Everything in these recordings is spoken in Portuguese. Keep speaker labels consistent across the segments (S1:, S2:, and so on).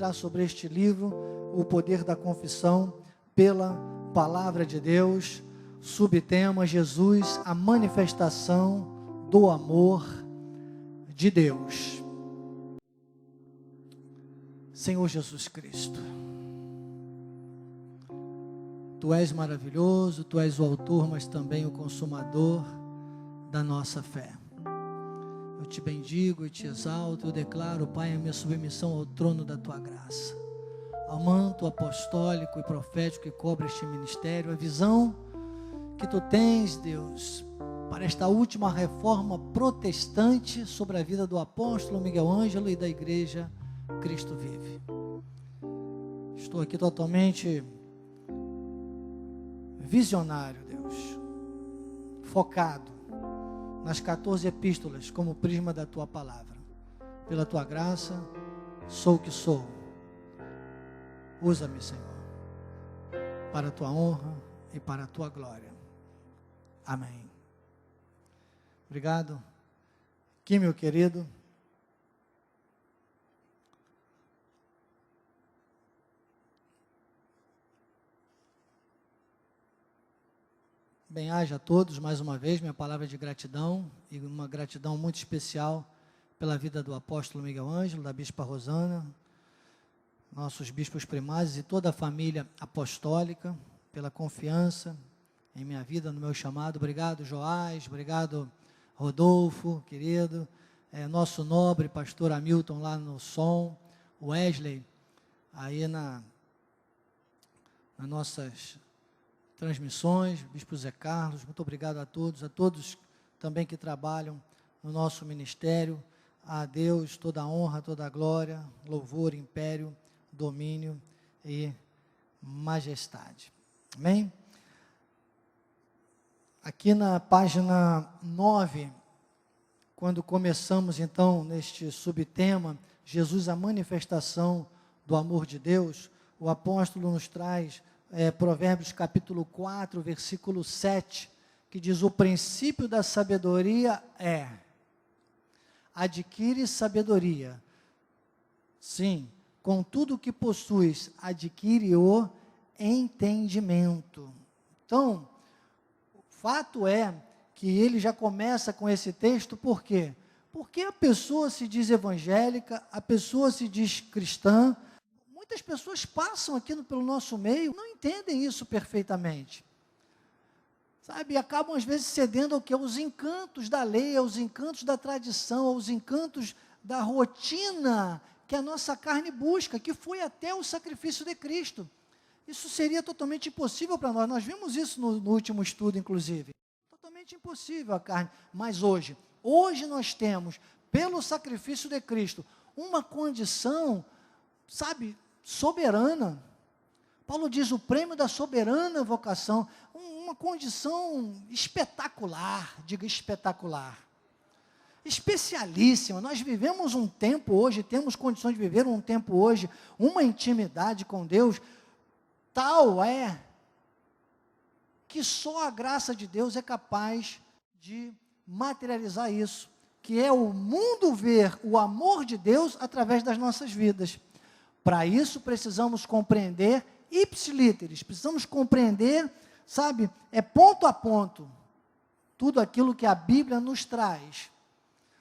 S1: ministrar sobre este livro, O Poder da Confissão, pela Palavra de Deus. Subtema: Jesus, a manifestação do amor de Deus. Senhor Jesus Cristo, Tu és maravilhoso, Tu és o autor, mas também o consumador da nossa fé. Eu te bendigo e te exalto, eu declaro, Pai, a minha submissão ao trono da Tua graça, ao manto apostólico e profético que cobre este ministério, a visão que Tu tens, Deus, para esta última reforma protestante sobre a vida do apóstolo Miguel Ângelo e da igreja Cristo Vive. Estou aqui totalmente visionário, Deus, focado nas 14 epístolas como prisma da Tua palavra. Pela Tua graça, sou o que sou. Usa-me, Senhor, para a Tua honra e para a Tua glória. Amém. Obrigado. Aqui, meu querido. Bem-aja a todos, mais uma vez, minha palavra de gratidão, e uma gratidão muito especial pela vida do apóstolo Miguel Ângelo, da bispa Rosana, nossos bispos primários e toda a família apostólica, pela confiança em minha vida, no meu chamado. Obrigado, Joás, obrigado, Rodolfo, querido, nosso nobre pastor Hamilton lá no som, Wesley, aí nas nossas transmissões, Bispo Zé Carlos, muito obrigado a todos também que trabalham no nosso ministério. A Deus toda a honra, toda a glória, louvor, império, domínio e majestade. Amém? Aqui na página 9, quando começamos então neste subtema, Jesus, a manifestação do amor de Deus, o apóstolo nos traz Provérbios capítulo 4, versículo 7, que diz: o princípio da sabedoria adquire sabedoria. Sim, com tudo que possuis, adquire o entendimento. Então, o fato é que ele já começa com esse texto, por quê? Porque a pessoa se diz evangélica, a pessoa se diz cristã. Muitas pessoas passam aqui pelo nosso meio, não entendem isso perfeitamente, sabe, e acabam às vezes cedendo ao que? Aos encantos da lei, aos encantos da tradição, aos encantos da rotina que a nossa carne busca, que foi até o sacrifício de Cristo. Isso seria totalmente impossível para nós vimos isso no último estudo, inclusive, totalmente impossível a carne, mas hoje nós temos, pelo sacrifício de Cristo, uma condição, sabe, soberana. Paulo diz: o prêmio da soberana vocação, uma condição espetacular, diga espetacular, especialíssima. Nós vivemos um tempo hoje, temos condições de viver um tempo hoje, uma intimidade com Deus, tal é, que só a graça de Deus é capaz de materializar isso, que é o mundo ver o amor de Deus através das nossas vidas. Para isso precisamos compreender ipsilíteres, precisamos compreender, sabe, ponto a ponto, tudo aquilo que a Bíblia nos traz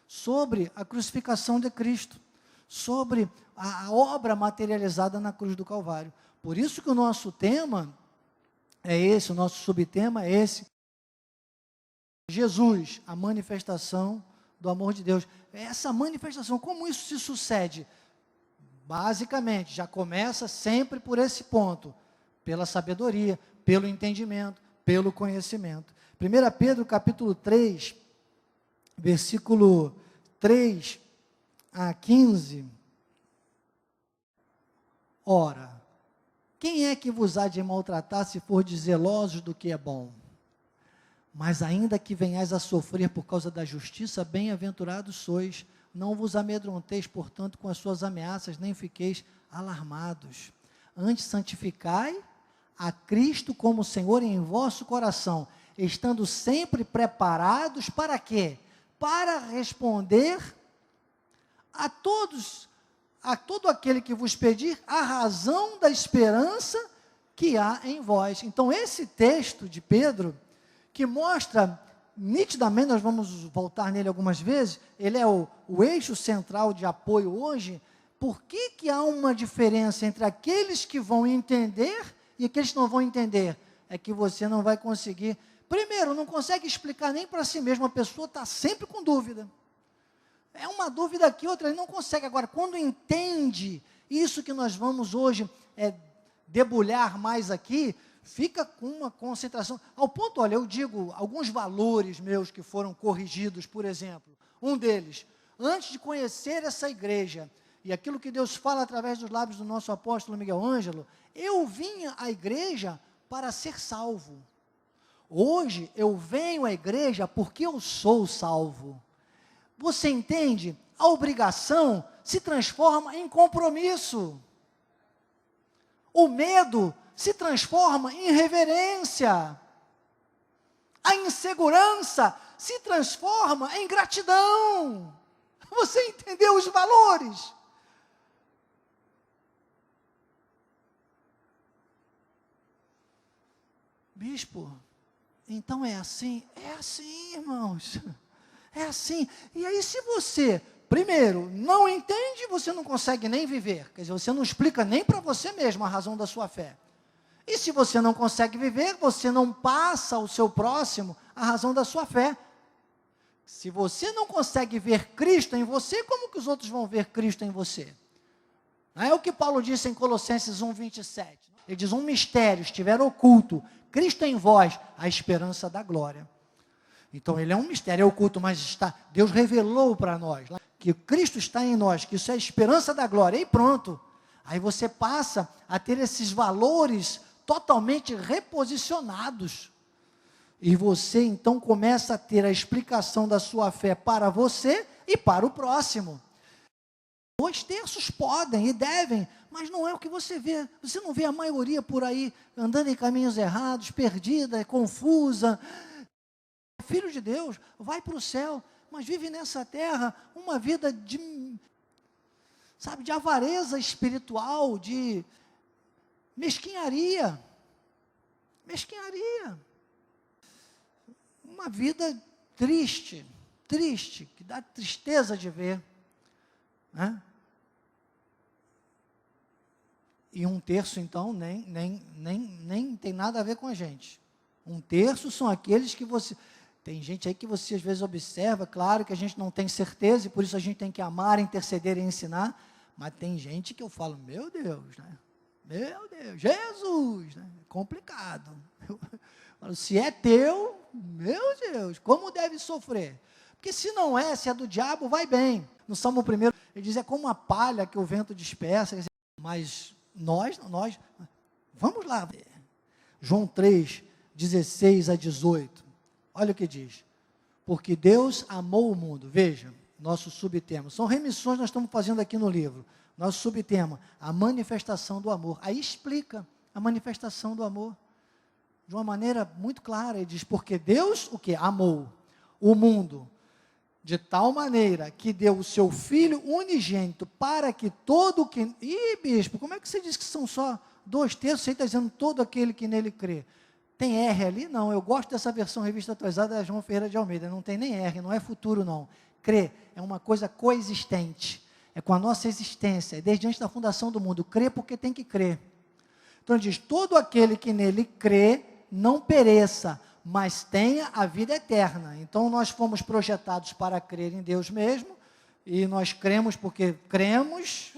S1: sobre a crucificação de Cristo, sobre a obra materializada na cruz do Calvário. Por isso que o nosso tema é esse, o nosso subtema é esse: Jesus, a manifestação do amor de Deus. Essa manifestação, como isso se sucede? Basicamente, já começa sempre por esse ponto, pela sabedoria, pelo entendimento, pelo conhecimento. 1 Pedro capítulo 3, versículo 3 a 15. Ora, quem é que vos há de maltratar se fordes zelosos do que é bom? Mas ainda que venhais a sofrer por causa da justiça, bem-aventurados sois. Não vos amedronteis, portanto, com as suas ameaças, nem fiqueis alarmados. Antes santificai a Cristo como Senhor em vosso coração, estando sempre preparados para quê? Para responder a todos a todo aquele que vos pedir a razão da esperança que há em vós. Então, esse texto de Pedro, que mostra nitidamente, nós vamos voltar nele algumas vezes, ele é o eixo central de apoio hoje. Por que há uma diferença entre aqueles que vão entender e aqueles que não vão entender? É que você não vai conseguir, primeiro, não consegue explicar nem para si mesmo, a pessoa está sempre com dúvida. É uma dúvida aqui, outra, ele não consegue. Agora, quando entende isso que nós vamos hoje debulhar mais aqui, fica com uma concentração, ao ponto, olha, eu digo, alguns valores meus que foram corrigidos, por exemplo, um deles, antes de conhecer essa igreja, e aquilo que Deus fala através dos lábios do nosso apóstolo Miguel Ângelo, eu vinha à igreja para ser salvo. Hoje, eu venho à igreja porque eu sou salvo. Você entende? A obrigação se transforma em compromisso. O medo se transforma em reverência. A insegurança se transforma em gratidão. Você entendeu os valores? Bispo, então é assim? É assim, irmãos. É assim. E aí, se você, primeiro, não entende, você não consegue nem viver. Quer dizer, você não explica nem para você mesmo a razão da sua fé. E se você não consegue viver, você não passa ao seu próximo a razão da sua fé. Se você não consegue ver Cristo em você, como que os outros vão ver Cristo em você? Não é o que Paulo disse em Colossenses 1:27. Ele diz, um mistério estiver oculto, Cristo em vós, a esperança da glória. Então, ele é um mistério, é oculto, mas Deus revelou para nós, que Cristo está em nós, que isso é a esperança da glória, e pronto. Aí você passa a ter esses valores totalmente reposicionados. E você, então, começa a ter a explicação da sua fé para você e para o próximo. 2/3 podem e devem, mas não é o que você vê. Você não vê a maioria por aí, andando em caminhos errados, perdida, confusa. Filho de Deus, vai para o céu, mas vive nessa terra uma vida de avareza espiritual, de mesquinharia. Uma vida triste, que dá tristeza de ver, né? E 1/3, então, nem tem nada a ver com a gente. 1/3 são aqueles que você... Tem gente aí que você às vezes observa, claro que a gente não tem certeza, e por isso a gente tem que amar, interceder e ensinar, mas tem gente que eu falo, meu Deus, né? Meu Deus, Jesus, né? Complicado. Se é teu, meu Deus, como deve sofrer? Porque se não é, se é do diabo, vai bem. No Salmo 1, ele diz, é como a palha que o vento dispersa, mas nós, vamos lá, João 3:16-18, olha o que diz, porque Deus amou o mundo, veja, nosso subtema, são remissões que nós estamos fazendo aqui no livro, nosso subtema, a manifestação do amor, aí explica a manifestação do amor, de uma maneira muito clara, ele diz, porque Deus, o que? Amou o mundo, de tal maneira que deu o seu Filho unigênito, para que todo que... Ih, bispo, como é que você diz que são só 2/3, você está dizendo todo aquele que nele crê? Tem R ali? Não, eu gosto dessa versão revista atualizada da João Ferreira de Almeida, não tem nem R, não é futuro não. Crer é uma coisa coexistente, é com a nossa existência, é desde antes da fundação do mundo. Crer porque tem que crer. Então ele diz, todo aquele que nele crê, não pereça, mas tenha a vida eterna. Então nós fomos projetados para crer em Deus mesmo, e nós cremos porque cremos.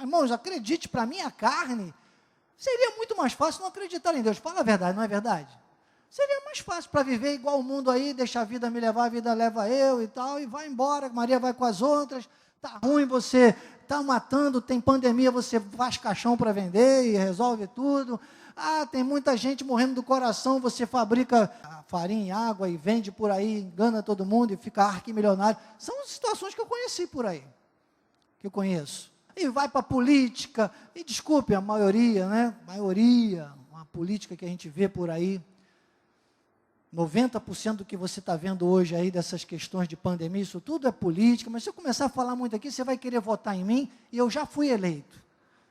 S1: Irmãos, acredite, para mim a carne, seria muito mais fácil não acreditar em Deus. Fala a verdade, não é verdade? Seria mais fácil para viver igual o mundo aí, deixar a vida me levar, a vida leva eu e tal, e vai embora, Maria vai com as outras, está ruim, você está matando, tem pandemia, você faz caixão para vender e resolve tudo. Tem muita gente morrendo do coração, você fabrica farinha e água e vende por aí, engana todo mundo e fica arquimilionário. São situações que eu conheci por aí, que eu conheço. E vai para a política, e desculpe, a maioria, né? Uma política que a gente vê por aí. 90% do que você está vendo hoje aí, dessas questões de pandemia, isso tudo é política, mas se eu começar a falar muito aqui, você vai querer votar em mim, e eu já fui eleito.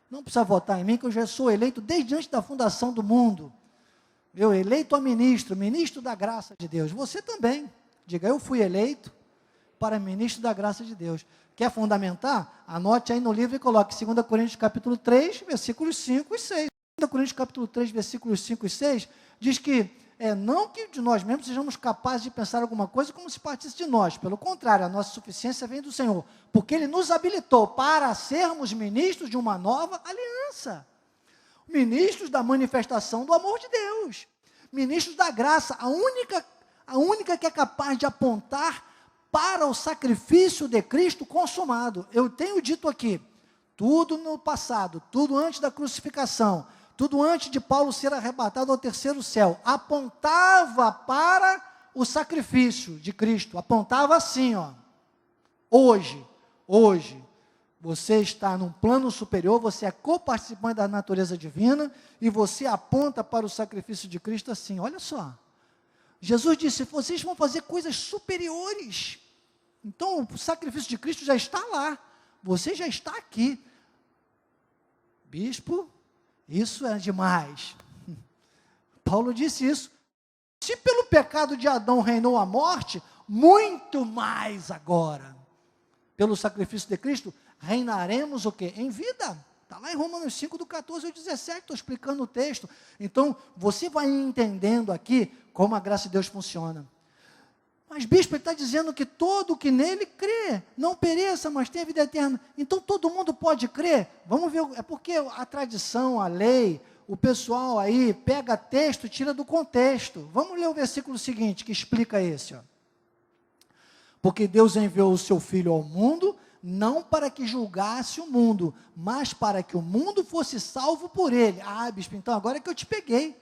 S1: Não precisa votar em mim, que eu já sou eleito desde antes da fundação do mundo. Eu eleito a ministro, ministro da graça de Deus. Você também. Diga, eu fui eleito para ministro da graça de Deus. Quer fundamentar? Anote aí no livro e coloque 2 Coríntios capítulo 3, versículos 5 e 6. 2 Coríntios capítulo 3, versículos 5 e 6, diz que, não que de nós mesmos sejamos capazes de pensar alguma coisa como se partisse de nós. Pelo contrário, a nossa suficiência vem do Senhor. Porque Ele nos habilitou para sermos ministros de uma nova aliança. Ministros da manifestação do amor de Deus. Ministros da graça. A única que é capaz de apontar para o sacrifício de Cristo consumado. Eu tenho dito aqui, tudo no passado, tudo antes da crucificação, tudo antes de Paulo ser arrebatado ao terceiro céu, apontava para o sacrifício de Cristo, apontava assim, hoje, você está num plano superior, você é coparticipante da natureza divina, e você aponta para o sacrifício de Cristo assim, olha só, Jesus disse, vocês vão fazer coisas superiores, então o sacrifício de Cristo já está lá, você já está aqui, bispo, isso é demais. Paulo disse isso. Se pelo pecado de Adão reinou a morte, muito mais agora, pelo sacrifício de Cristo, reinaremos o quê? Em vida. Está lá em Romanos 5, do 14 ao 17, estou explicando o texto. Então, você vai entendendo aqui como a graça de Deus funciona. Mas, bispo, ele está dizendo que todo que nele crê, não pereça, mas tenha vida eterna. Então, todo mundo pode crer? Vamos ver, é porque a tradição, a lei, o pessoal aí pega texto e tira do contexto. Vamos ler o versículo seguinte, que explica esse. Porque Deus enviou o seu Filho ao mundo, não para que julgasse o mundo, mas para que o mundo fosse salvo por ele. Ah, bispo, então agora é que eu te peguei.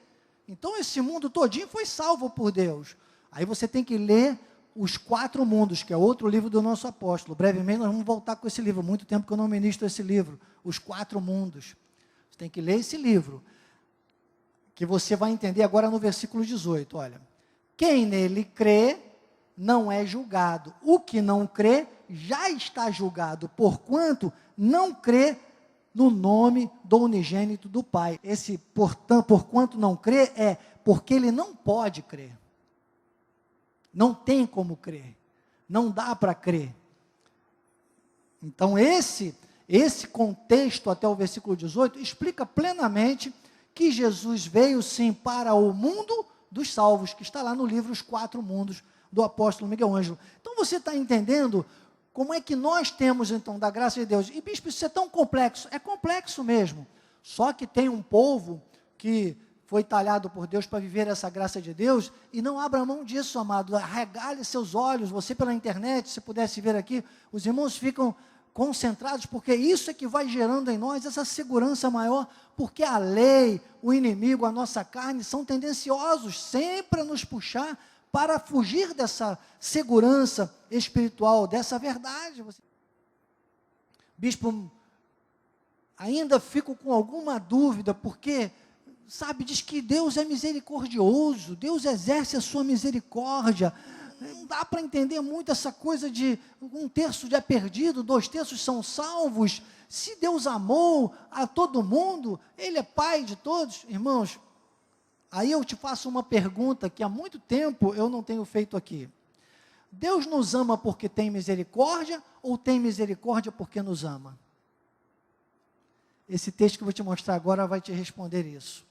S1: Então, esse mundo todinho foi salvo por Deus. Aí você tem que ler Os Quatro Mundos, que é outro livro do nosso apóstolo. Brevemente nós vamos voltar com esse livro, muito tempo que eu não ministro esse livro, Os Quatro Mundos. Você tem que ler esse livro, que você vai entender agora no versículo 18, olha. Quem nele crê, não é julgado. O que não crê, já está julgado, porquanto não crê no nome do unigênito do Pai. Esse, porquanto não crê, é porque ele não pode crer. Não tem como crer, não dá para crer. Então esse contexto até o versículo 18 explica plenamente que Jesus veio sim para o mundo dos salvos, que está lá no livro Os Quatro Mundos, do apóstolo Miguel Ângelo. Então você está entendendo como é que nós temos então da graça de Deus? E bispo, isso é tão complexo, é complexo mesmo, só que tem um povo que foi talhado por Deus para viver essa graça de Deus, e não abra mão disso, amado, arregale seus olhos, você pela internet, se pudesse ver aqui, os irmãos ficam concentrados, porque isso é que vai gerando em nós essa segurança maior, porque a lei, o inimigo, a nossa carne, são tendenciosos sempre a nos puxar para fugir dessa segurança espiritual, dessa verdade. Bispo, ainda fico com alguma dúvida, porque sabe, diz que Deus é misericordioso, Deus exerce a sua misericórdia, não dá para entender muito essa coisa de 1/3 já é perdido, 2/3 são salvos. Se Deus amou a todo mundo, Ele é Pai de todos. Irmãos, aí eu te faço uma pergunta que há muito tempo eu não tenho feito aqui. Deus nos ama porque tem misericórdia, ou tem misericórdia porque nos ama? Esse texto que eu vou te mostrar agora vai te responder isso.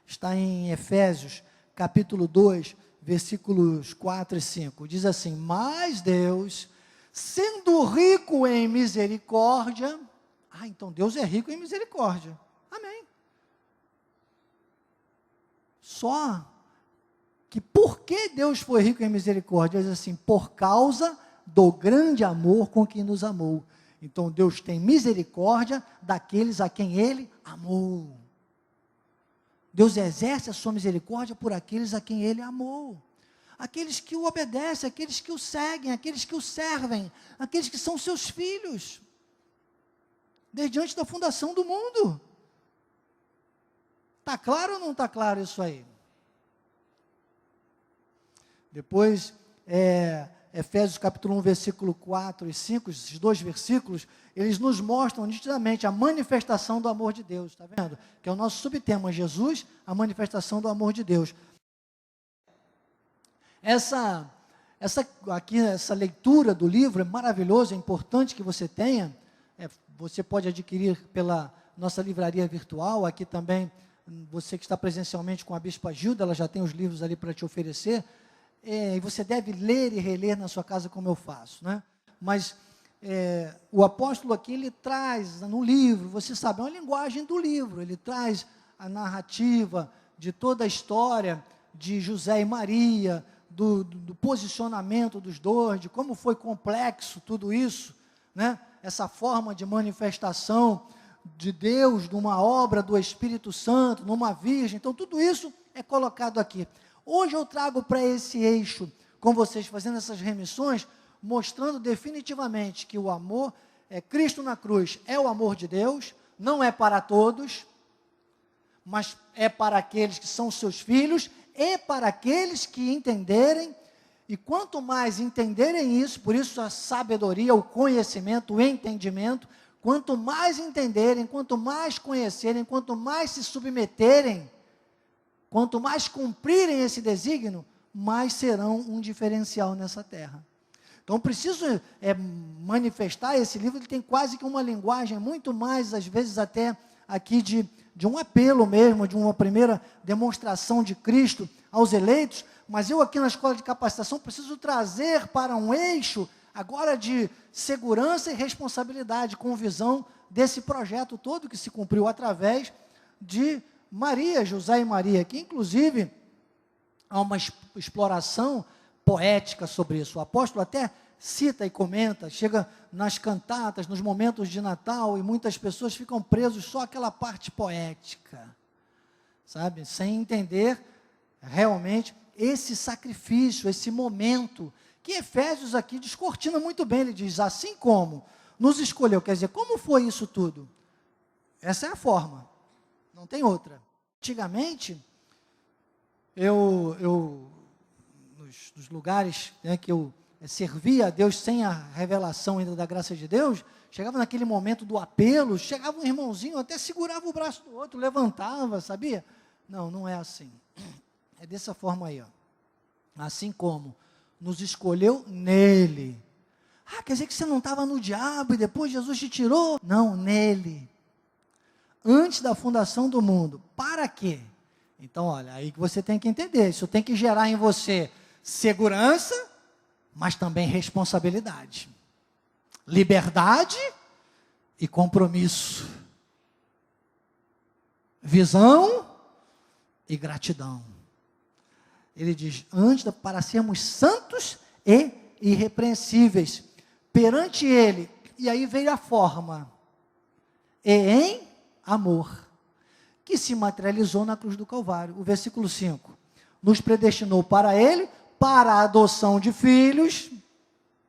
S1: Está em Efésios, capítulo 2, versículos 4 e 5. Diz assim: mas Deus, sendo rico em misericórdia, então Deus é rico em misericórdia. Amém. Só que por que Deus foi rico em misericórdia? Diz assim, por causa do grande amor com que nos amou. Então Deus tem misericórdia daqueles a quem Ele amou. Deus exerce a sua misericórdia por aqueles a quem Ele amou. Aqueles que o obedecem, aqueles que o seguem, aqueles que o servem, aqueles que são seus filhos. Desde antes da fundação do mundo. Está claro ou não está claro isso aí? Depois, Efésios capítulo 1, versículo 4 e 5, esses dois versículos, eles nos mostram nitidamente a manifestação do amor de Deus, está vendo? Que é o nosso subtema, Jesus, a manifestação do amor de Deus. Essa leitura do livro é maravilhosa, é importante que você tenha. Você pode adquirir pela nossa livraria virtual. Aqui também, você que está presencialmente com a Bispa Gilda, ela já tem os livros ali para te oferecer. E você deve ler e reler na sua casa, como eu faço, né? Mas o apóstolo aqui, ele traz no livro, você sabe, é uma linguagem do livro, ele traz a narrativa de toda a história de José e Maria, do posicionamento dos dois, de como foi complexo tudo isso, né? Essa forma de manifestação de Deus, de uma obra do Espírito Santo, numa virgem. Então, tudo isso é colocado aqui. Hoje eu trago para esse eixo, com vocês, fazendo essas remissões, mostrando definitivamente que o amor, Cristo na cruz, é o amor de Deus, não é para todos, mas é para aqueles que são seus filhos, e para aqueles que entenderem, e quanto mais entenderem isso, por isso a sabedoria, o conhecimento, o entendimento, quanto mais entenderem, quanto mais conhecerem, quanto mais se submeterem, quanto mais cumprirem esse desígnio, mais serão um diferencial nessa terra. Então, preciso manifestar esse livro, ele tem quase que uma linguagem, muito mais, às vezes, até aqui de um apelo mesmo, de uma primeira demonstração de Cristo aos eleitos, mas eu aqui na escola de capacitação preciso trazer para um eixo agora de segurança e responsabilidade, com visão desse projeto todo que se cumpriu através de Maria, José e Maria, que inclusive há uma exploração poética sobre isso. O apóstolo até cita e comenta, chega nas cantatas, nos momentos de Natal, e muitas pessoas ficam presos só àquela parte poética, sabe? Sem entender realmente esse sacrifício, esse momento, que Efésios aqui descortina muito bem. Ele diz, assim como nos escolheu, quer dizer, como foi isso tudo? Essa é a forma, não tem outra. Antigamente, nos lugares, né, que eu servia a Deus sem a revelação ainda da graça de Deus, chegava naquele momento do apelo, chegava um irmãozinho, até segurava o braço do outro, levantava, sabia? Não, não é assim. É dessa forma aí, ó. Assim como nos escolheu nele. Ah, quer dizer que você não estava no diabo e depois Jesus te tirou? Não, nele. Antes da fundação do mundo. Para quê? Então, olha, aí que você tem que entender. Isso tem que gerar em você segurança, mas também responsabilidade. Liberdade e compromisso. Visão e gratidão. Ele diz, para sermos santos e irrepreensíveis perante ele. E aí veio a forma. E em amor, que se materializou na cruz do Calvário. O versículo 5. Nos predestinou para ele, para a adoção de filhos,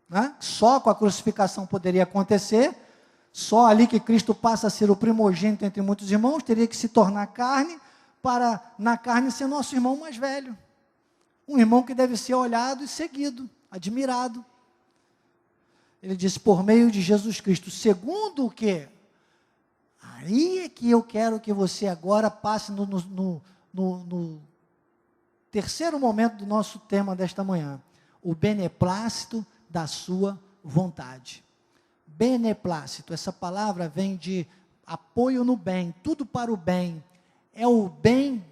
S1: né? Só com a crucificação poderia acontecer, só ali que Cristo passa a ser o primogênito entre muitos irmãos, teria que se tornar carne, para na carne ser nosso irmão mais velho. Um irmão que deve ser olhado e seguido, admirado. Ele diz, por meio de Jesus Cristo, segundo o quê? Aí é que eu quero que você agora passe no terceiro momento do nosso tema desta manhã. O beneplácito da sua vontade. Beneplácito, essa palavra vem de apoio no bem, tudo para o bem. É o bem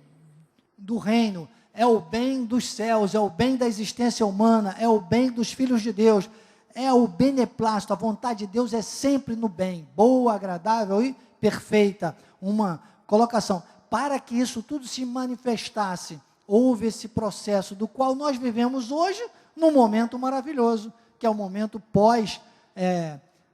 S1: do reino, é o bem dos céus, é o bem da existência humana, é o bem dos filhos de Deus, é o beneplácito. A vontade de Deus é sempre no bem, boa, agradável e perfeita. Uma colocação, para que isso tudo se manifestasse, houve esse processo do qual nós vivemos hoje, num momento maravilhoso, que é o momento pós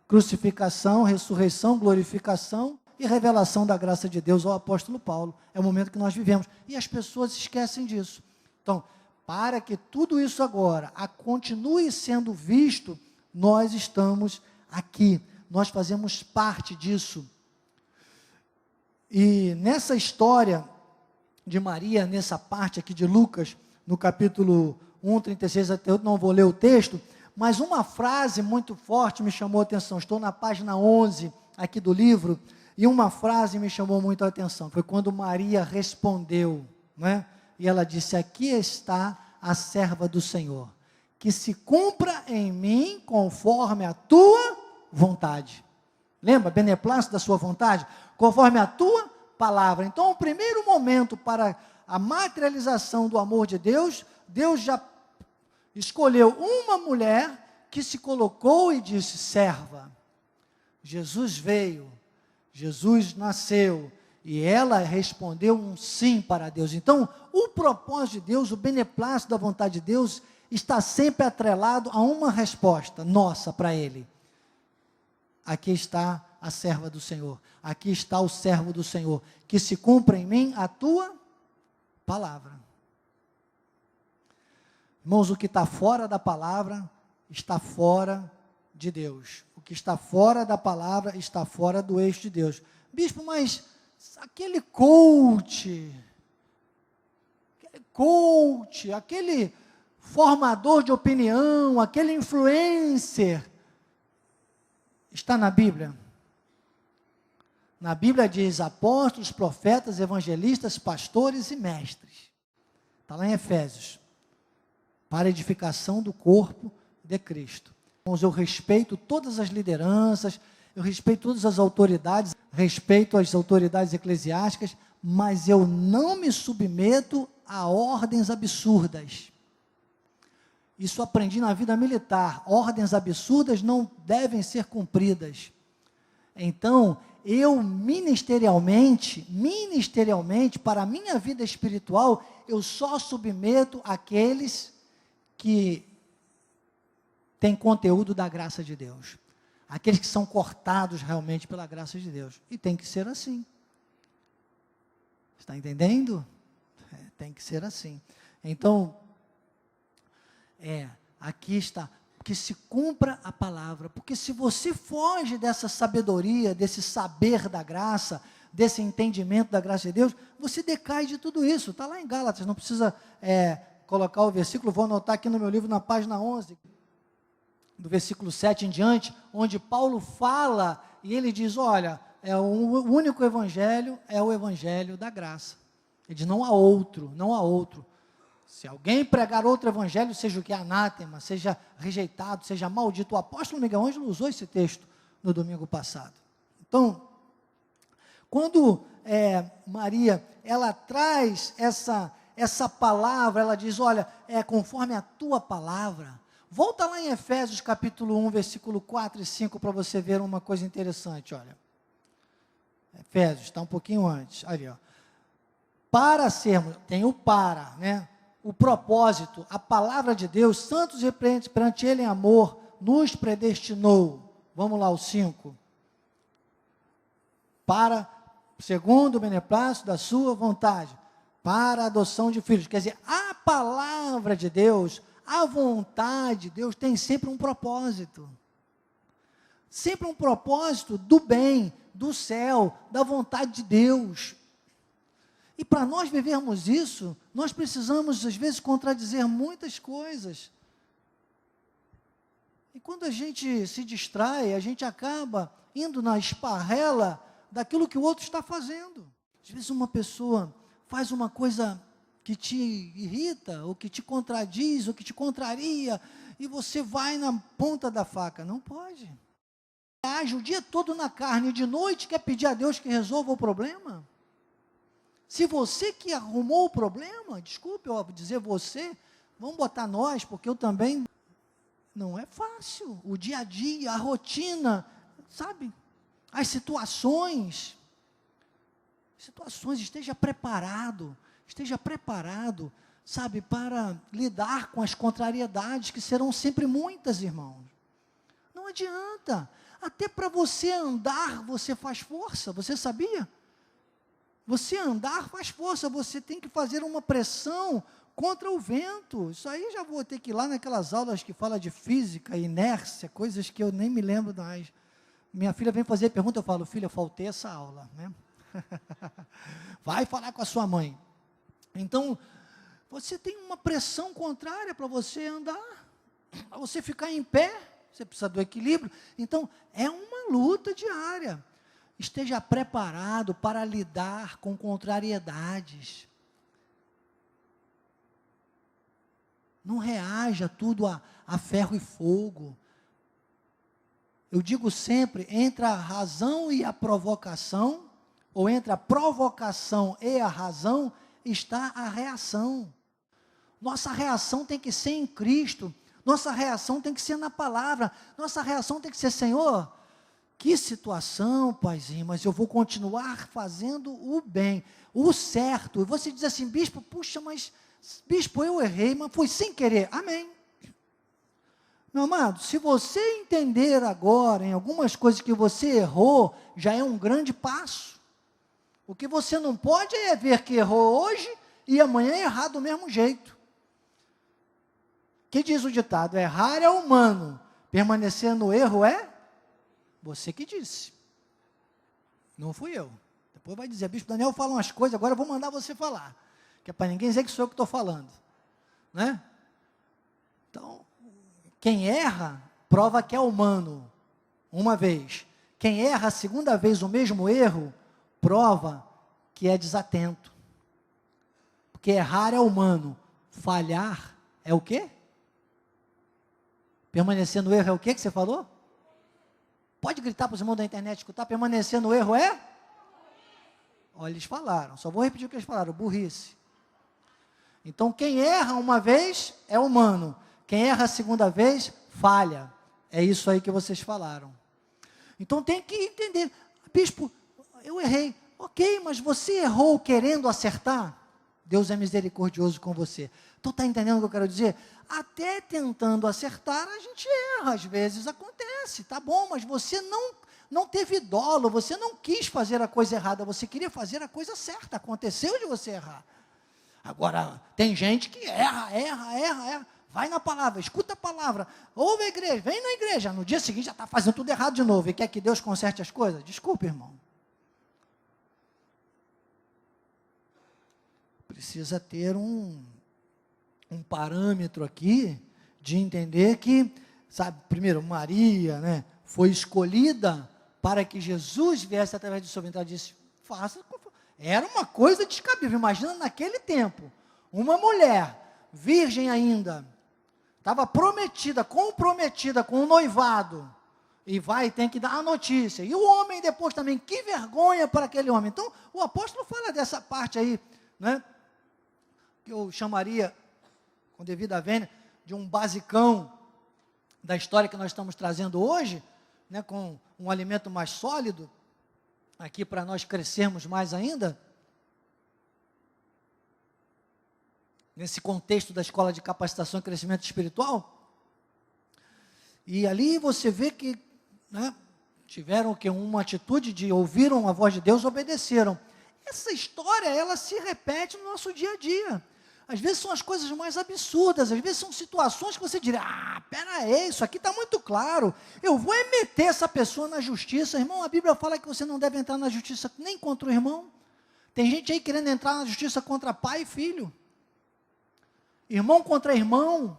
S1: crucificação, ressurreição, glorificação e revelação da graça de Deus ao apóstolo Paulo. É o momento que nós vivemos, e as pessoas esquecem disso. Então, para que tudo isso agora continue sendo visto, nós estamos aqui, nós fazemos parte disso. E nessa história de Maria, nessa parte aqui de Lucas, no capítulo 1:36 até 8, não vou ler o texto, mas uma frase muito forte me chamou a atenção. Estou na página 11 aqui do livro, e uma frase me chamou muito a atenção. Foi quando Maria respondeu, não é? E ela disse: aqui está a serva do Senhor, que se cumpra em mim conforme a tua vontade. Lembra? Beneplácito da sua vontade, conforme a tua palavra. Então, o primeiro momento para a materialização do amor de Deus, Deus já escolheu uma mulher que se colocou e disse: serva. Jesus veio, Jesus nasceu, e ela respondeu um sim para Deus. Então, o propósito de Deus, o beneplácito da vontade de Deus, está sempre atrelado a uma resposta nossa para Ele. Aqui está a serva do Senhor, aqui está o servo do Senhor, que se cumpra em mim a tua palavra. Irmãos, o que está fora da palavra, está fora de Deus. O que está fora da palavra, está fora do eixo de Deus. Bispo, mas aquele coach, aquele formador de opinião, aquele influencer, está na Bíblia? Na Bíblia diz apóstolos, profetas, evangelistas, pastores e mestres. Está lá em Efésios. Para a edificação do corpo de Cristo. Irmãos, eu respeito todas as lideranças, eu respeito todas as autoridades, respeito as autoridades eclesiásticas, mas eu não me submeto a ordens absurdas. Isso aprendi na vida militar. Ordens absurdas não devem ser cumpridas. Então, eu ministerialmente, para a minha vida espiritual, eu só submeto aqueles que têm conteúdo da graça de Deus. Aqueles que são cortados realmente pela graça de Deus. E tem que ser assim. Está entendendo? Tem que ser assim. Então, aqui está, que se cumpra a palavra, porque se você foge dessa sabedoria, desse saber da graça, desse entendimento da graça de Deus, você decai de tudo isso. Está lá em Gálatas, não precisa colocar o versículo, vou anotar aqui no meu livro, na página 11, do versículo 7 em diante, onde Paulo fala, e ele diz, olha, o único evangelho é o evangelho da graça. Ele diz, não há outro. Se alguém pregar outro evangelho, seja o que? Anátema, seja rejeitado, seja maldito. O apóstolo Miguel Ângelo usou esse texto no domingo passado. Então, quando Maria, ela traz essa palavra, ela diz, olha, conforme a tua palavra. Volta lá em Efésios capítulo 1, versículo 4 e 5, para você ver uma coisa interessante, olha. Efésios, está um pouquinho antes, ali, ó. Para sermos, tem o para, né? O propósito, a palavra de Deus, santos e repreendentes perante Ele em amor, nos predestinou. Vamos lá, o 5. Para, segundo o beneplácito da sua vontade, para a adoção de filhos. Quer dizer, a palavra de Deus, a vontade de Deus tem sempre um propósito. Sempre um propósito do bem, do céu, da vontade de Deus. E para nós vivermos isso, nós precisamos, às vezes, contradizer muitas coisas. E quando a gente se distrai, a gente acaba indo na esparrela daquilo que o outro está fazendo. Às vezes uma pessoa faz uma coisa que te irrita, ou que te contradiz, ou que te contraria, e você vai na ponta da faca. Não pode. Age o dia todo na carne, e de noite quer pedir a Deus que resolva o problema. Se você que arrumou o problema, desculpe eu dizer você, vamos botar nós, porque eu também, não é fácil, o dia a dia, a rotina, sabe, as situações, esteja preparado, sabe, para lidar com as contrariedades, que serão sempre muitas, irmãos. Não adianta, até para você andar, você faz força, você sabia? Você andar faz força, você tem que fazer uma pressão contra o vento. Isso aí já vou ter que ir lá naquelas aulas que fala de física, inércia, coisas que eu nem me lembro mais. Minha filha vem fazer pergunta, eu falo, filha, eu faltei essa aula, né? Vai falar com a sua mãe. Então, Você tem uma pressão contrária para você andar, para você ficar em pé, você precisa do equilíbrio. Então, é uma luta diária. Esteja preparado para lidar com contrariedades. Não reaja tudo a ferro e fogo. Eu digo sempre, entre a razão e a provocação, ou entre a provocação e a razão, está a reação. Nossa reação tem que ser em Cristo. Nossa reação tem que ser na palavra. Nossa reação tem que ser, Senhor, que situação, Paizinho, mas eu vou continuar fazendo o bem, o certo. E você diz assim, bispo, puxa, mas, bispo, eu errei, mas foi sem querer. Amém. Meu amado, se você entender agora em algumas coisas que você errou, já é um grande passo. O que você não pode é ver que errou hoje e amanhã errar do mesmo jeito. Que diz o ditado, errar é humano, permanecer no erro é você que disse, não fui eu. Depois vai dizer, bispo Daniel fala umas coisas, agora eu vou mandar você falar, que é para ninguém dizer que sou eu que estou falando, né? Então, quem erra, prova que é humano, uma vez. Quem erra a segunda vez o mesmo erro, prova que é desatento. Porque errar é humano, falhar é o quê? Permanecer no erro é o quê que você falou? Pode gritar para os irmãos da internet escutar, permanecer no erro é? Olha, eles falaram, só vou repetir o que eles falaram, burrice. Então, quem erra uma vez é humano, quem erra a segunda vez, falha. É isso aí que vocês falaram. Então, tem que entender, bispo, eu errei. Ok, mas você errou querendo acertar? Deus é misericordioso com você. Tu está entendendo o que eu quero dizer? Até tentando acertar, a gente erra, às vezes acontece, tá bom, mas você não teve dolo, você não quis fazer a coisa errada, você queria fazer a coisa certa, aconteceu de você errar. Agora, tem gente que erra, vai na palavra, escuta a palavra, ouve a igreja, vem na igreja, no dia seguinte já está fazendo tudo errado de novo, e quer que Deus conserte as coisas? Desculpe, irmão. Precisa ter um parâmetro aqui, de entender que, sabe, primeiro, Maria, né, foi escolhida para que Jesus viesse através do seu ventre. Ela disse, faça, era uma coisa descabível, imagina naquele tempo, uma mulher, virgem ainda, estava comprometida com o noivado, e tem que dar a notícia, e o homem depois também, que vergonha para aquele homem. Então, o apóstolo fala dessa parte aí, né, que eu chamaria, com devida vênia, de um basicão da história que nós estamos trazendo hoje, né, com um alimento mais sólido, aqui para nós crescermos mais ainda, nesse contexto da escola de capacitação e crescimento espiritual, e ali você vê que, né, tiveram uma atitude de ouviram a voz de Deus, obedeceram. Essa história, ela se repete no nosso dia a dia. Às vezes são as coisas mais absurdas, às vezes são situações que você diria, pera aí, isso aqui está muito claro, eu vou meter essa pessoa na justiça. Irmão, a Bíblia fala que você não deve entrar na justiça nem contra o irmão. Tem gente aí querendo entrar na justiça contra pai e filho, irmão contra irmão.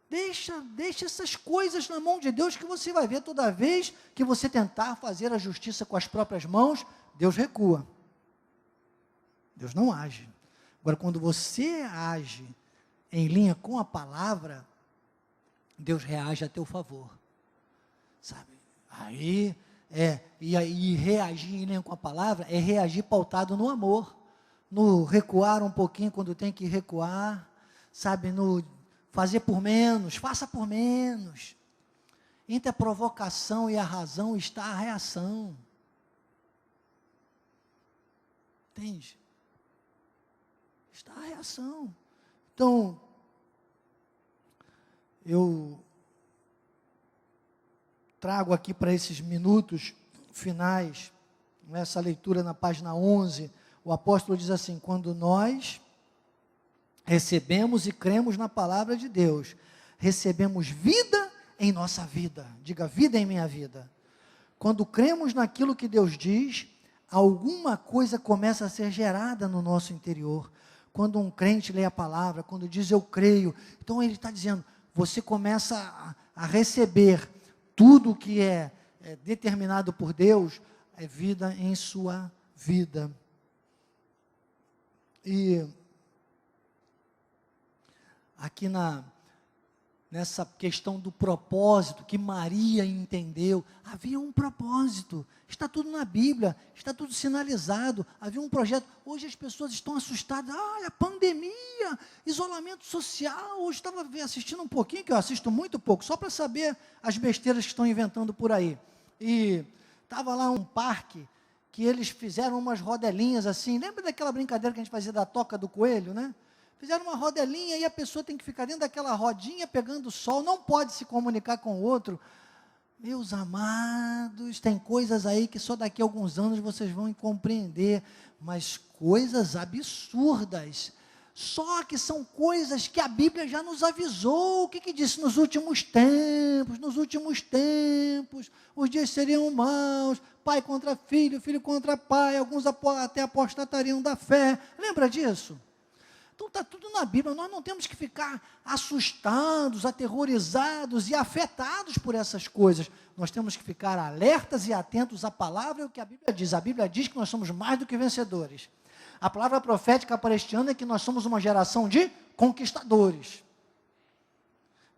S1: Deixa essas coisas na mão de Deus, que você vai ver toda vez que você tentar fazer a justiça com as próprias mãos, Deus recua, Deus não age. Agora, quando você age em linha com a palavra, Deus reage a teu favor, sabe? Aí, e reagir em linha com a palavra é reagir pautado no amor, no recuar um pouquinho quando tem que recuar, sabe? No fazer por menos, faça por menos. Entre a provocação e a razão está a reação. Entende? Está a reação. Então, eu trago aqui para esses minutos finais, nessa leitura na página 11, o apóstolo diz assim, quando nós recebemos e cremos na palavra de Deus, recebemos vida em nossa vida, diga vida em minha vida. Quando cremos naquilo que Deus diz, alguma coisa começa a ser gerada no nosso interior. Quando um crente lê a palavra, quando diz eu creio, então ele está dizendo, você começa a receber tudo que é determinado por Deus, é vida em sua vida. E aqui nessa questão do propósito, que Maria entendeu, havia um propósito, está tudo na Bíblia, está tudo sinalizado, havia um projeto. Hoje as pessoas estão assustadas, olha, pandemia, isolamento social. Hoje estava assistindo um pouquinho, que eu assisto muito pouco, só para saber as besteiras que estão inventando por aí, e estava lá um parque, que eles fizeram umas rodelinhas assim, lembra daquela brincadeira que a gente fazia da toca do coelho, né? Fizeram uma rodelinha e a pessoa tem que ficar dentro daquela rodinha pegando o sol, não pode se comunicar com o outro. Meus amados, tem coisas aí que só daqui a alguns anos vocês vão compreender, mas coisas absurdas. Só que são coisas que a Bíblia já nos avisou. O que disse? Nos últimos tempos, os dias seriam maus, pai contra filho, filho contra pai, alguns até apostatariam da fé. Lembra disso? Então está tudo na Bíblia, nós não temos que ficar assustados, aterrorizados e afetados por essas coisas. Nós temos que ficar alertas e atentos à palavra e ao que a Bíblia diz. A Bíblia diz que nós somos mais do que vencedores. A palavra profética para este ano é que nós somos uma geração de conquistadores.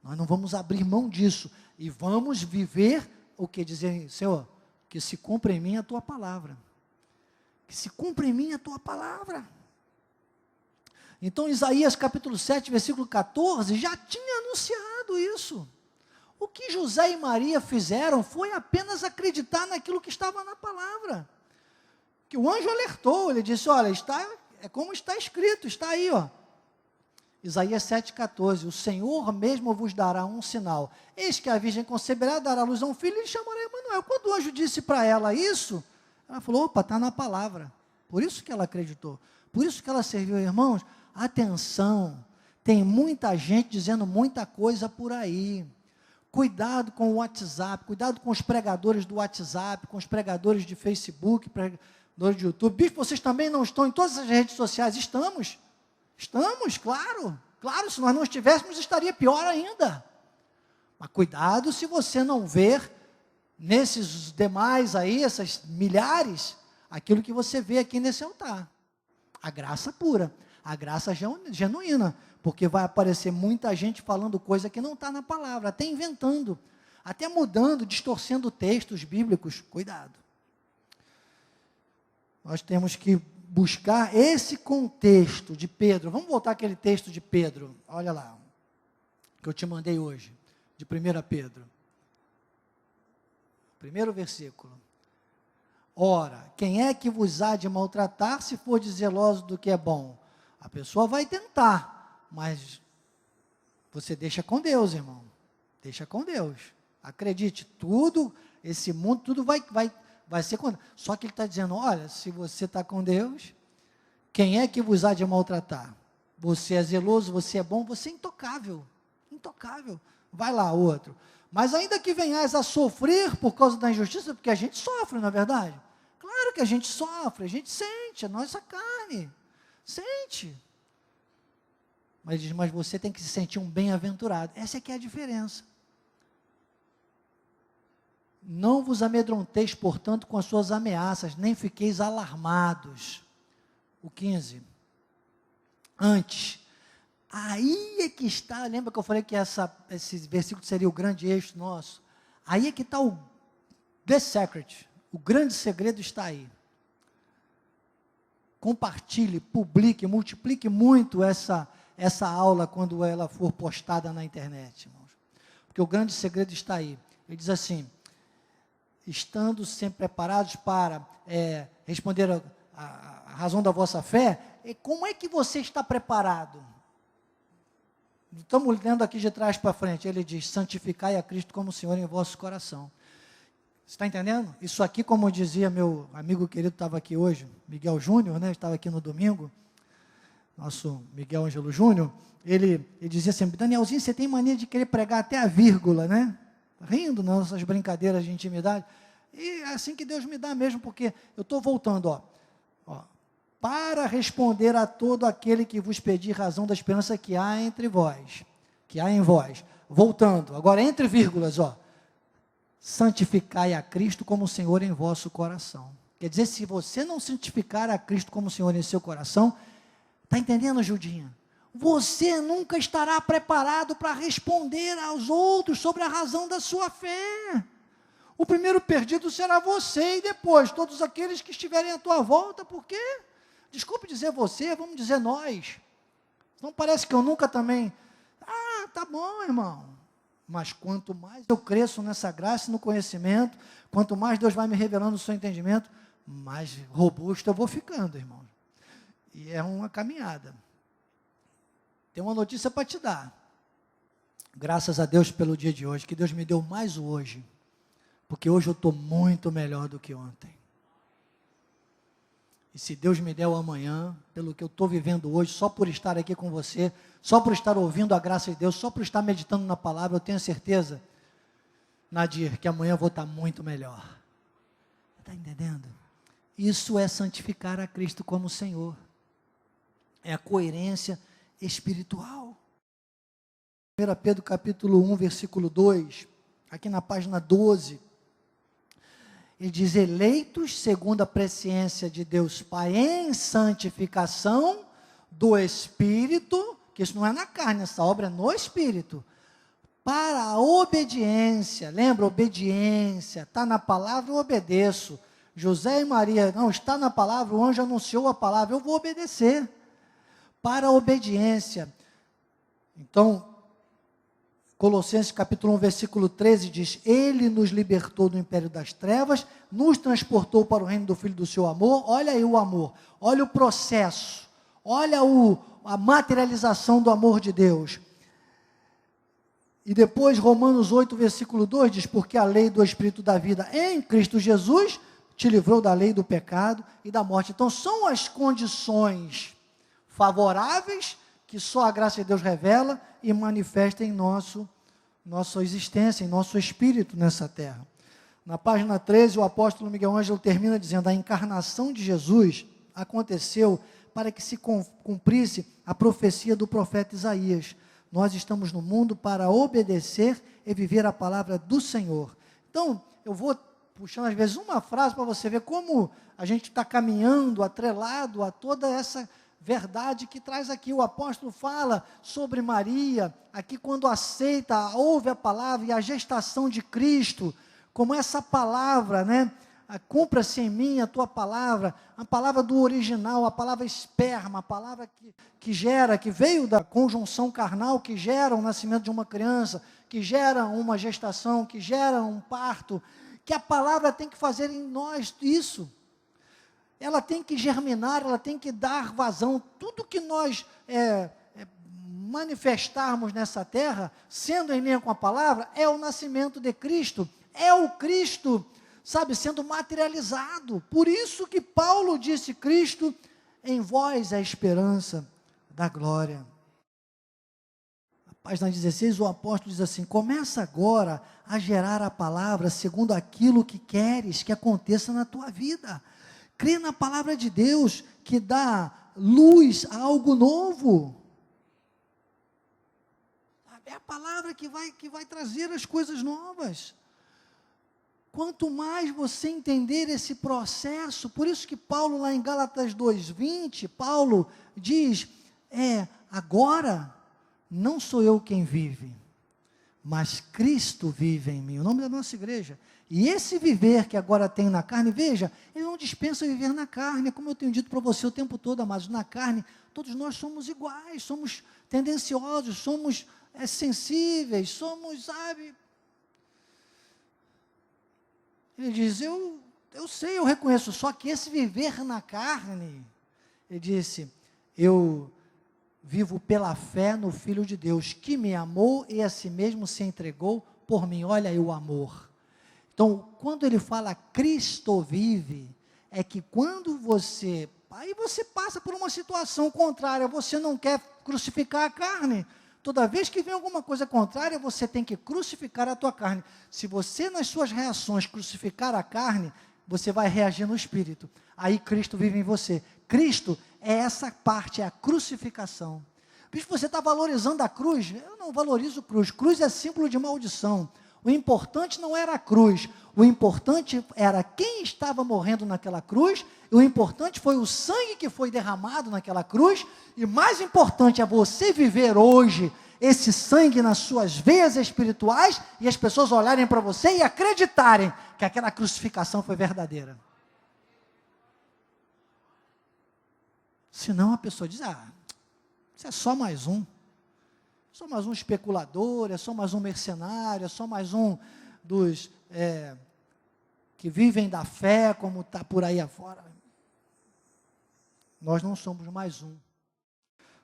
S1: Nós não vamos abrir mão disso e vamos viver o que dizer, Senhor, que se cumpra em mim a tua palavra. Que se cumpra em mim a tua palavra. Então, Isaías capítulo 7, versículo 14, já tinha anunciado isso. O que José e Maria fizeram foi apenas acreditar naquilo que estava na palavra. Que o anjo alertou, ele disse, olha, é como está escrito, está aí, ó. Isaías 7,14, o Senhor mesmo vos dará um sinal. Eis que a virgem conceberá, dará luz a um filho e chamará Emanuel. Quando o anjo disse para ela isso, ela falou, opa, está na palavra. Por isso que ela acreditou. Por isso que ela serviu, irmãos. Atenção, tem muita gente dizendo muita coisa por aí. Cuidado com o WhatsApp, cuidado com os pregadores do WhatsApp, com os pregadores de Facebook, pregadores de YouTube. Bispo, vocês também não estão em todas as redes sociais? Estamos, claro. Claro, se nós não estivéssemos, estaria pior ainda. Mas cuidado se você não ver nesses demais aí, essas milhares, aquilo que você vê aqui nesse altar. A graça pura. A graça genuína, porque vai aparecer muita gente falando coisa que não está na palavra, até inventando, até mudando, distorcendo textos bíblicos. Cuidado. Nós temos que buscar esse contexto de Pedro. Vamos voltar àquele texto de Pedro, olha lá, que eu te mandei hoje, de 1 Pedro. Primeiro versículo. Ora, quem é que vos há de maltratar se for zeloso do que é bom? A pessoa vai tentar, mas você deixa com Deus, irmão. Deixa com Deus. Acredite, tudo, esse mundo, tudo vai ser com Deus. Só que ele está dizendo, olha, se você está com Deus, quem é que vos há de maltratar? Você é zeloso, você é bom, você é intocável. Intocável. Vai lá, outro. Mas ainda que venhais a sofrer por causa da injustiça, porque a gente sofre, não é verdade? Claro que a gente sofre, a gente sente, a nossa carne. Sente. Mas ele diz, mas você tem que se sentir um bem-aventurado. Essa é que é a diferença. Não vos amedronteis, portanto, com as suas ameaças, nem fiqueis alarmados. O 15. Antes. Aí é que está, lembra que eu falei que esse versículo seria o grande eixo nosso? Aí é que está o The Secret. O grande segredo está aí. Compartilhe, publique, multiplique muito essa aula quando ela for postada na internet, irmãos. Porque o grande segredo está aí. Ele diz assim, estando sempre preparados para responder a razão da vossa fé, como é que você está preparado? Estamos lendo aqui de trás para frente, ele diz, santificai a Cristo como Senhor em vosso coração. Você está entendendo? Isso aqui, como dizia meu amigo querido, estava aqui hoje, Miguel Júnior, né? Estava aqui no domingo, nosso Miguel Ângelo Júnior, ele dizia assim, Danielzinho, você tem mania de querer pregar até a vírgula, né? Rindo nas nossas brincadeiras de intimidade. E é assim que Deus me dá mesmo, porque eu estou voltando, ó. para responder a todo aquele que vos pedir razão da esperança que há entre vós, que há em vós. Voltando, agora entre vírgulas, santificai a Cristo como Senhor em vosso coração. Quer dizer, se você não santificar a Cristo como Senhor em seu coração, está entendendo, Judinha? Você nunca estará preparado para responder aos outros sobre a razão da sua fé. O primeiro perdido será você e depois todos aqueles que estiverem à tua volta, porque, desculpe dizer você, vamos dizer nós. Não parece que eu nunca também, tá bom, irmão. Mas quanto mais eu cresço nessa graça e no conhecimento, quanto mais Deus vai me revelando o seu entendimento, mais robusto eu vou ficando, irmão. E é uma caminhada. Tem uma notícia para te dar. Graças a Deus pelo dia de hoje, que Deus me deu mais hoje. Porque hoje eu estou muito melhor do que ontem. E se Deus me der o amanhã, pelo que eu estou vivendo hoje, só por estar aqui com você, só por estar ouvindo a graça de Deus, só por estar meditando na palavra, eu tenho certeza, Nadir, que amanhã eu vou estar muito melhor. Está entendendo? Isso é santificar a Cristo como Senhor. É a coerência espiritual. 1 Pedro capítulo 1, versículo 2, aqui na página 12, ele diz, eleitos segundo a presciência de Deus Pai, em santificação do Espírito, que isso não é na carne, essa obra é no Espírito, para a obediência, lembra, obediência, está na palavra, eu obedeço. José e Maria, não, está na palavra, o anjo anunciou a palavra, eu vou obedecer, para a obediência. Então, Colossenses capítulo 1, versículo 13 diz, ele nos libertou do império das trevas, nos transportou para o reino do Filho do seu amor. Olha aí o amor, olha o processo, olha a materialização do amor de Deus. E depois Romanos 8, versículo 2 diz, porque a lei do Espírito da vida em Cristo Jesus te livrou da lei do pecado e da morte. Então são as condições favoráveis que só a graça de Deus revela e manifesta em nossa existência, em nosso espírito nessa terra. Na página 13, o apóstolo Miguel Ângelo termina dizendo, a encarnação de Jesus aconteceu para que se cumprisse a profecia do profeta Isaías. Nós estamos no mundo para obedecer e viver a palavra do Senhor. Então, eu vou puxando às vezes uma frase para você ver como a gente está caminhando, atrelado a toda essa verdade que traz aqui. O apóstolo fala sobre Maria, aqui quando aceita, ouve a palavra e a gestação de Cristo, como essa palavra, né? Cumpra-se em mim a tua palavra, a palavra do original, a palavra esperma, a palavra que gera, que veio da conjunção carnal, que gera o nascimento de uma criança, que gera uma gestação, que gera um parto, que a palavra tem que fazer em nós isso. Ela tem que germinar, ela tem que dar vazão. Tudo que nós manifestarmos nessa terra, sendo em linha com a palavra, é o nascimento de Cristo, é o Cristo, sabe, sendo materializado. Por isso que Paulo disse, Cristo em vós é a esperança da glória. Na página 16, o apóstolo diz assim, começa agora a gerar a palavra segundo aquilo que queres que aconteça na tua vida. Crê na palavra de Deus, que dá luz a algo novo. É a palavra que vai trazer as coisas novas. Quanto mais você entender esse processo, por isso que Paulo lá em Gálatas 2:20, Paulo diz, agora não sou eu quem vive, mas Cristo vive em mim, o nome da nossa igreja. E esse viver que agora tem na carne, veja, ele não dispensa viver na carne, como eu tenho dito para você o tempo todo, amados, na carne, todos nós somos iguais, somos tendenciosos, somos sensíveis, somos, sabe. Ele diz, eu sei, eu reconheço, só que esse viver na carne, ele disse, eu vivo pela fé no Filho de Deus, que me amou e a si mesmo se entregou por mim. Olha aí o amor. Então, quando ele fala Cristo vive, é que quando aí você passa por uma situação contrária, você não quer crucificar a carne. Toda vez que vem alguma coisa contrária, você tem que crucificar a tua carne. Se você, nas suas reações, crucificar a carne, você vai reagir no Espírito. Aí Cristo vive em você. Cristo é essa parte, é a crucificação. Bispo, você está valorizando a cruz? Eu não valorizo cruz. Cruz é símbolo de maldição. O importante não era a cruz. O importante era quem estava morrendo naquela cruz. E o importante foi o sangue que foi derramado naquela cruz. E mais importante é você viver hoje esse sangue nas suas veias espirituais e as pessoas olharem para você e acreditarem que aquela crucificação foi verdadeira. Senão a pessoa diz, isso é só mais um. Só mais um especulador, é só mais um mercenário, é só mais um dos que vivem da fé, como está por aí afora. Nós não somos mais um.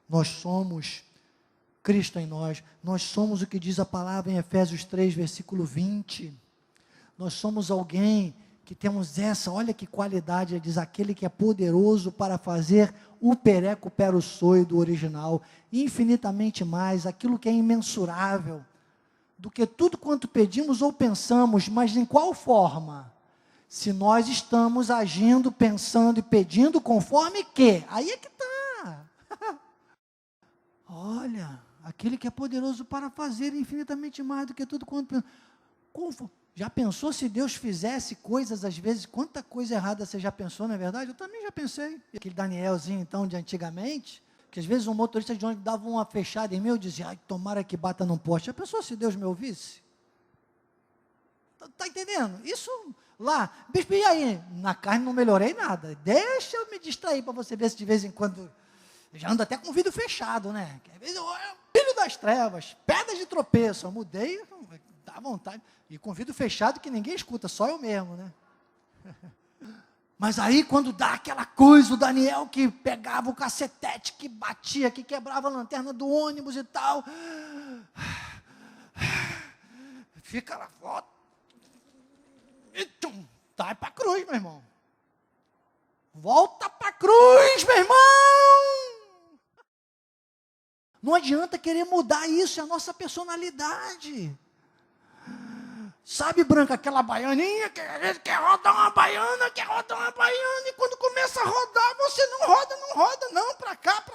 S1: Nós somos Cristo em nós. Nós somos o que diz a palavra em Efésios 3, versículo 20. Nós somos alguém que temos olha que qualidade, ele diz, aquele que é poderoso para fazer o pereco pero soi do original, infinitamente mais, aquilo que é imensurável, do que tudo quanto pedimos ou pensamos, mas em qual forma? Se nós estamos agindo, pensando e pedindo conforme que? Aí é que está. Olha, aquele que é poderoso para fazer infinitamente mais do que tudo quanto pensamos. Já pensou se Deus fizesse coisas, às vezes, quanta coisa errada você já pensou, não é verdade? Eu também já pensei. Aquele Danielzinho, então, de antigamente, que às vezes um motorista de ônibus dava uma fechada em mim, eu dizia, tomara que bata num poste. Já pensou se Deus me ouvisse? Está entendendo? Isso lá, bispo, e aí? Na carne não melhorei nada. Deixa eu me distrair para você ver se de vez em quando, eu já ando até com o vidro fechado, né? Às vezes filho das trevas, pedras de tropeço, eu mudei, dá vontade. E com vidro fechado que ninguém escuta, só eu mesmo, né? Mas aí quando dá aquela coisa, o Daniel que pegava o cacetete, que batia, que quebrava a lanterna do ônibus e tal, fica lá fora, e sai para a cruz, meu irmão. Volta para a cruz, meu irmão. Não adianta querer mudar isso, é a nossa personalidade. Sabe, Branca, aquela baianinha, que a gente quer rodar uma baiana, e quando começa a rodar, você não roda, não, para cá,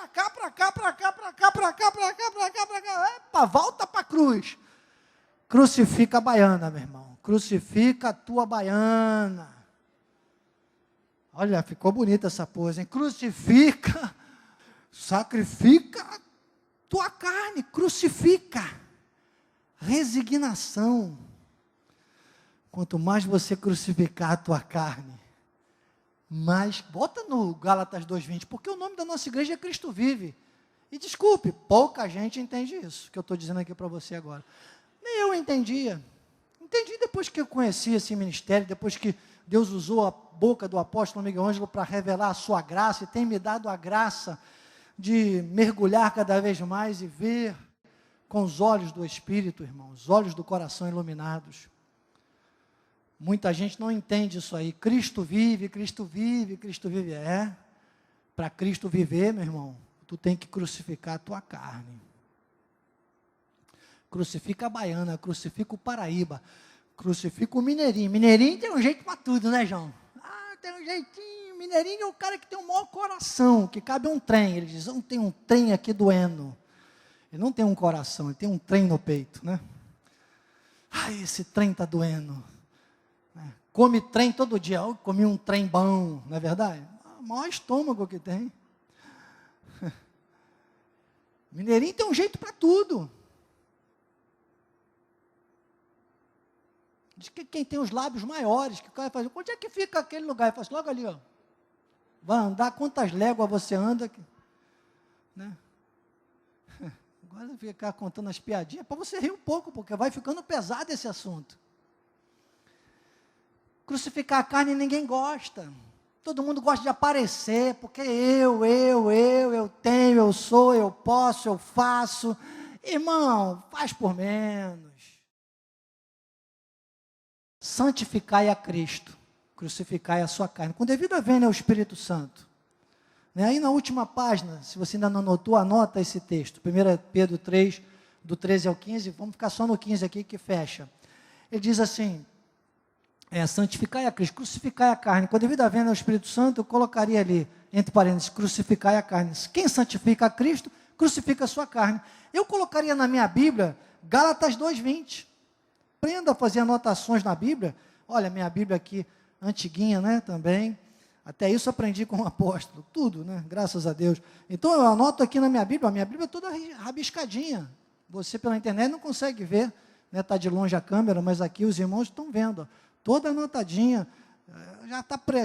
S1: epa, volta para a cruz. Crucifica a baiana, meu irmão, crucifica a tua baiana. Olha, ficou bonita essa pose, hein? Crucifica, sacrifica a tua carne, crucifica. Resignação. Quanto mais você crucificar a tua carne, mais, bota no Gálatas 2:20, porque o nome da nossa igreja é Cristo Vive. E desculpe, pouca gente entende isso, que eu estou dizendo aqui para você agora. Nem eu entendia. Entendi depois que eu conheci esse ministério, depois que Deus usou a boca do apóstolo Miguel Ângelo para revelar a sua graça, e tem me dado a graça de mergulhar cada vez mais e ver com os olhos do Espírito, irmão, os olhos do coração iluminados. Muita gente não entende isso aí. Cristo vive, Cristo vive, Cristo vive. Para Cristo viver, meu irmão, tu tem que crucificar a tua carne. Crucifica a baiana, crucifica o Paraíba, crucifica o mineirinho. Mineirinho tem um jeito para tudo, né, João? Tem um jeitinho. Mineirinho é o cara que tem o maior coração, que cabe um trem. Ele diz, não tem um trem aqui doendo. Ele não tem um coração, ele tem um trem no peito, né? Esse trem está doendo. Come trem todo dia. Eu comi um trem bom, não é verdade? O maior estômago que tem. Mineirinho tem um jeito para tudo. Diz que quem tem os lábios maiores, que o cara faz, onde é que fica aquele lugar? Ele faz logo ali, ó. Vai andar, quantas léguas você anda, né? Agora ficar contando as piadinhas, para você rir um pouco, porque vai ficando pesado esse assunto. Crucificar a carne ninguém gosta. Todo mundo gosta de aparecer, porque eu tenho, eu sou, eu posso, eu faço. Irmão, faz por menos. Santificai a Cristo, crucificai a sua carne, com devido a vênia ao Espírito Santo. Aí na última página, se você ainda não anotou, anota esse texto, 1 Pedro 3, do 13 ao 15, vamos ficar só no 15 aqui que fecha. Ele diz assim, santificai a Cristo, crucificai a carne. Com a devida vênia ao Espírito Santo, eu colocaria ali, entre parênteses, crucificai a carne. Quem santifica a Cristo, crucifica a sua carne. Eu colocaria na minha Bíblia, Gálatas 2:20. Aprenda a fazer anotações na Bíblia. Olha, minha Bíblia aqui, antiguinha, né, também. Até isso aprendi com o apóstolo, tudo, né, graças a Deus. Então eu anoto aqui na minha Bíblia, a minha Bíblia é toda rabiscadinha. Você pela internet não consegue ver, né, está de longe a câmera, mas aqui os irmãos estão vendo, ó, toda anotadinha,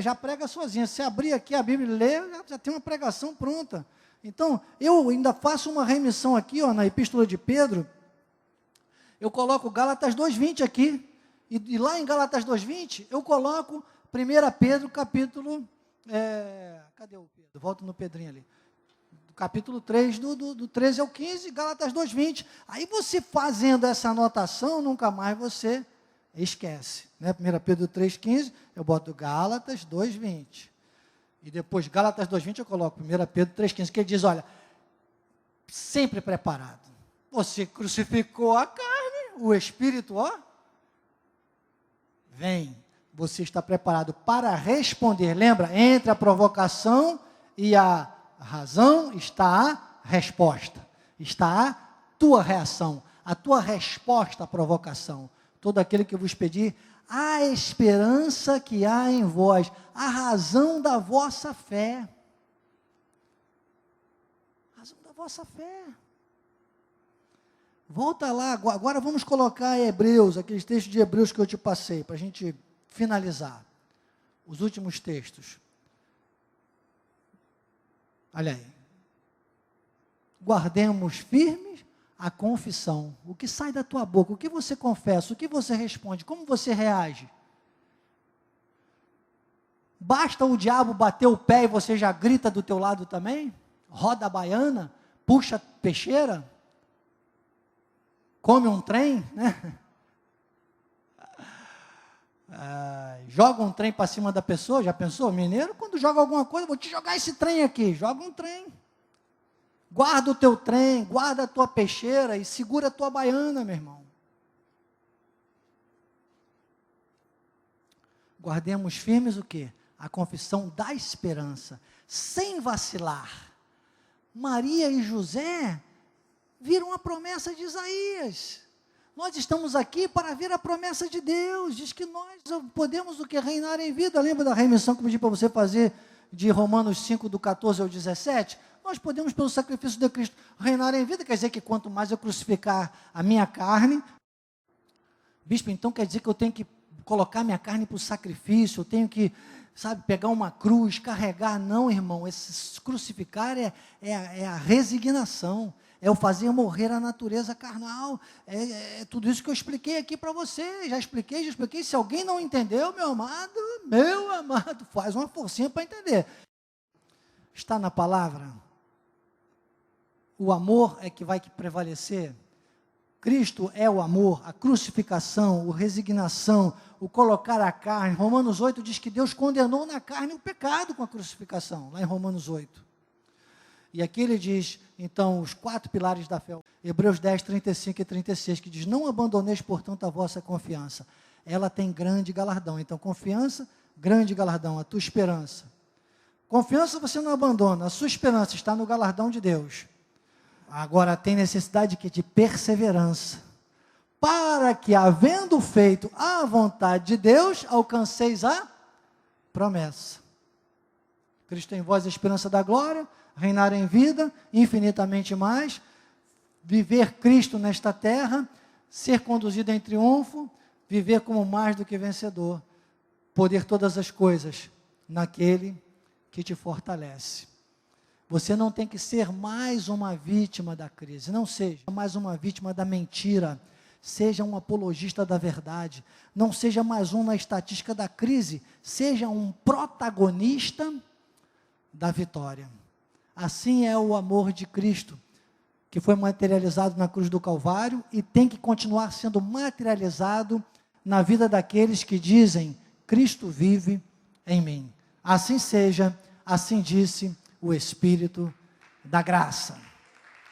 S1: já prega sozinha. Se abrir aqui a Bíblia e ler, já tem uma pregação pronta. Então, eu ainda faço uma remissão aqui, ó, na Epístola de Pedro, eu coloco Gálatas 2:20 aqui, e lá em Gálatas 2:20, eu coloco 1 Pedro, capítulo, cadê o Pedro? Volto no Pedrinho ali. Capítulo 3, do 13 ao 15, Gálatas 2:20. Aí você fazendo essa anotação, nunca mais você esquece. Né? 1 Pedro 3:15, eu boto Gálatas 2:20. E depois, Gálatas 2:20, eu coloco 1 Pedro 3:15, que ele diz, olha, sempre preparado. Você crucificou a carne, o Espírito, ó, vem. Você está preparado para responder. Lembra? Entre a provocação e a razão está a resposta. Está a tua reação, a tua resposta à provocação. Todo aquele que vos pedir, a esperança que há em vós, a razão da vossa fé. Razão da vossa fé. Volta lá, agora vamos colocar Hebreus, aqueles textos de Hebreus que eu te passei, para a gente finalizar. Os últimos textos. Olha aí. Guardemos firmes a confissão. O que sai da tua boca, o que você confessa, o que você responde, como você reage. Basta o diabo bater o pé e você já grita do teu lado também? Roda a baiana, puxa a peixeira, come um trem, né? Joga um trem para cima da pessoa, já pensou? Mineiro, quando joga alguma coisa, vou te jogar esse trem aqui, joga um trem. Guarda o teu trem, guarda a tua peixeira e segura a tua baiana, meu irmão. Guardemos firmes o quê? A confissão da esperança, sem vacilar. Maria e José viram a promessa de Isaías. Nós estamos aqui para ver a promessa de Deus. Diz que nós podemos o que? Reinar em vida. Lembra da remissão que eu pedi para você fazer de Romanos 5, do 14 ao 17? Nós podemos, pelo sacrifício de Cristo, reinar em vida. Quer dizer que quanto mais eu crucificar a minha carne, bispo, então quer dizer que eu tenho que colocar minha carne para o sacrifício, eu tenho que, sabe, pegar uma cruz, carregar. Não, irmão, esse crucificar é a resignação. É o fazer morrer a natureza carnal, é tudo isso que eu expliquei aqui para você, já expliquei, se alguém não entendeu, meu amado, faz uma forcinha para entender. Está na palavra, o amor é que vai prevalecer, Cristo é o amor, a crucificação, a resignação, o colocar a carne. Romanos 8 diz que Deus condenou na carne o pecado com a crucificação, lá em Romanos 8. E aqui ele diz, então, os 4 pilares da fé. Hebreus 10, 35 e 36, que diz, não abandoneis, portanto, a vossa confiança. Ela tem grande galardão. Então, confiança, grande galardão, a tua esperança. Confiança você não abandona, a sua esperança está no galardão de Deus. Agora, tem necessidade de perseverança. Para que, havendo feito a vontade de Deus, alcanceis a promessa. Cristo em vós, a esperança da glória, reinar em vida, infinitamente mais, viver Cristo nesta terra, ser conduzido em triunfo, viver como mais do que vencedor, poder todas as coisas naquele que te fortalece. Você não tem que ser mais uma vítima da crise, não seja mais uma vítima da mentira, seja um apologista da verdade, não seja mais um na estatística da crise, seja um protagonista da vitória. Assim é o amor de Cristo, que foi materializado na cruz do Calvário e tem que continuar sendo materializado na vida daqueles que dizem, Cristo vive em mim. Assim seja, assim disse o Espírito da graça.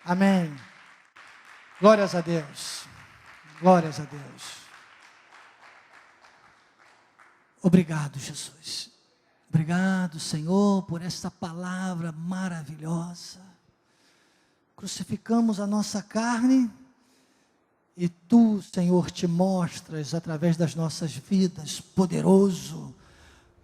S1: Amém. Glórias a Deus. Glórias a Deus. Obrigado, Jesus. Obrigado, Senhor, por esta palavra maravilhosa. Crucificamos a nossa carne e Tu, Senhor, te mostras através das nossas vidas, poderoso,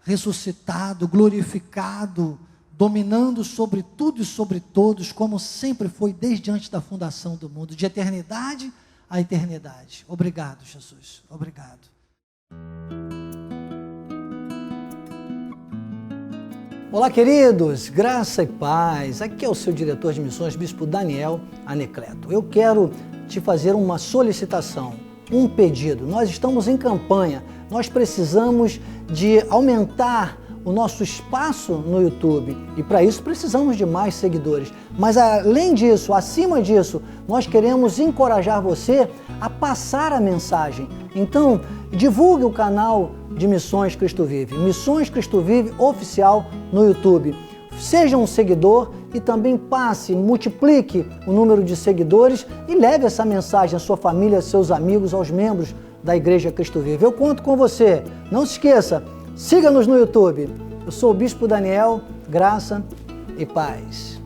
S1: ressuscitado, glorificado, dominando sobre tudo e sobre todos, como sempre foi desde antes da fundação do mundo, de eternidade a eternidade. Obrigado, Jesus. Obrigado.
S2: Olá, queridos, graça e paz. Aqui é o seu diretor de missões, Bispo Daniel Anecleto. Eu quero te fazer uma solicitação, um pedido. Nós estamos em campanha, nós precisamos de aumentar o nosso espaço no YouTube e para isso precisamos de mais seguidores. Mas além disso, acima disso, nós queremos encorajar você a passar a mensagem. Então, divulgue o canal de Missões Cristo Vive, Missões Cristo Vive Oficial no YouTube. Seja um seguidor e também passe, multiplique o número de seguidores e leve essa mensagem à sua família, aos seus amigos, aos membros da Igreja Cristo Vive. Eu conto com você. Não se esqueça, siga-nos no YouTube. Eu sou o Bispo Daniel, graça e paz.